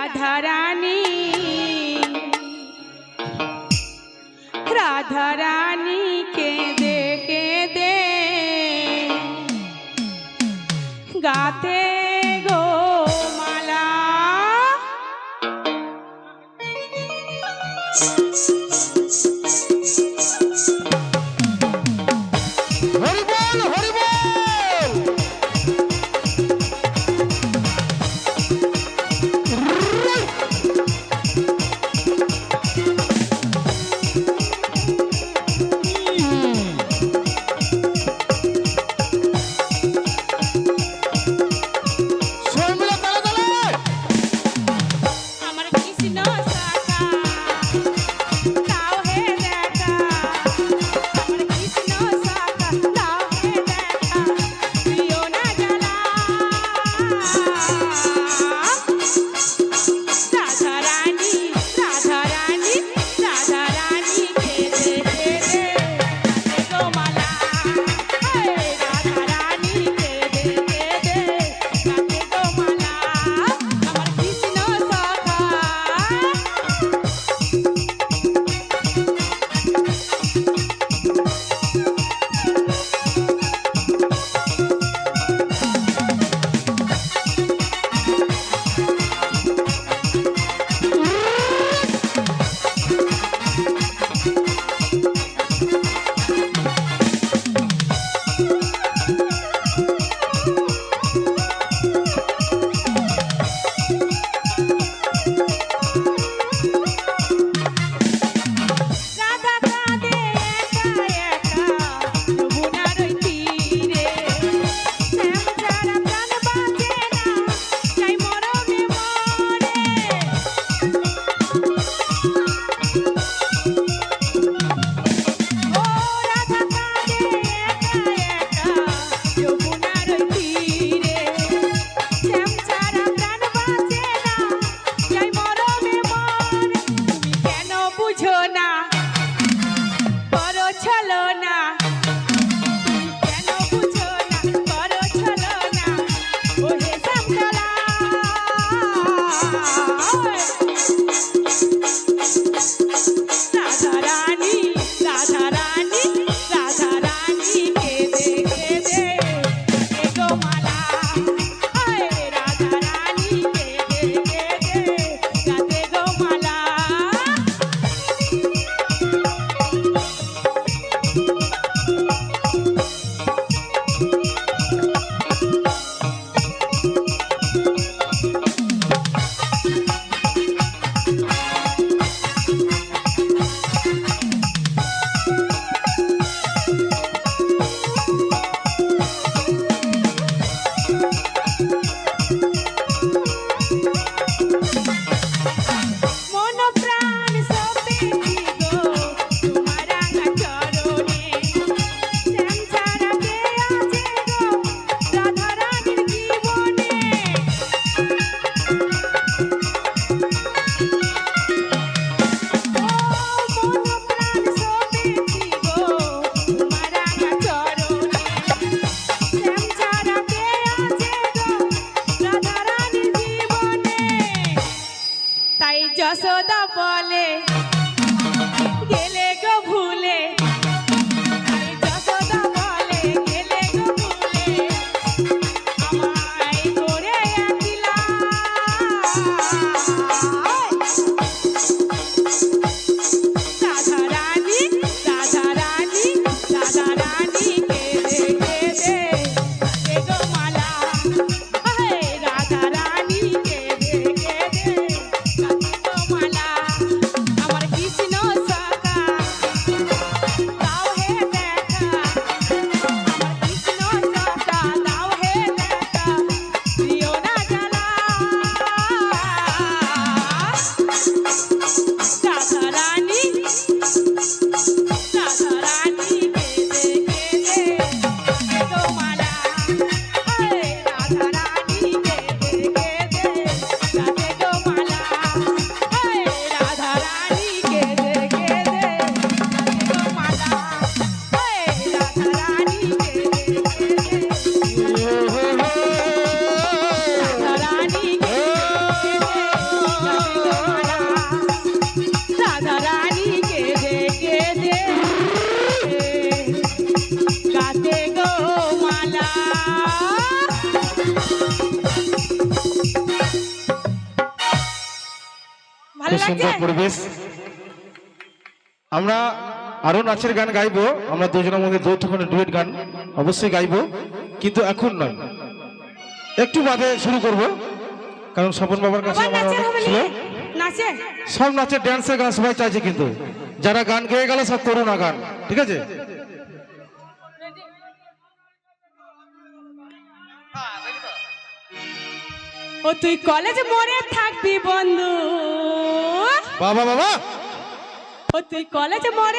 রাধারানী রাধারানী কেঁদে কেঁদে গাতে গো মালা যশোদা বলে গেলে গো ভুলে যশোদা বলে গেলে গো ভুলে আমায় করে একলা রাধারানী রাধারানী রাধারানী কেঁদে কেঁদে গো মালা রাধারানী কেঁদে কেঁদে মালা আমার ভালো খুব সুন্দর লাগছে? পরিবেশ। আমরা আরো নাচের গান গাইবো, আমরা দুজনের মধ্যে যৌথ কোনো ডুয়েট গান অবশ্যই গাইবো, কিন্তু এখন নয়, একটু বাদে শুরু করব, কারণ স্বপন বাবার কাছে আবার আমার নাচের অনেক হবে ছিল। নাকি? নাচে? সব নাচের ড্যান্সের গান সবাই চাইছে, কিন্তু যারা গান গেয়ে গেল সব করুণা গান, ঠিক আছে? ও তুই কলেজ মোড়ে থাকবি বন্ধু, বাবা বাবা ও তুই কলেজ মোড়ে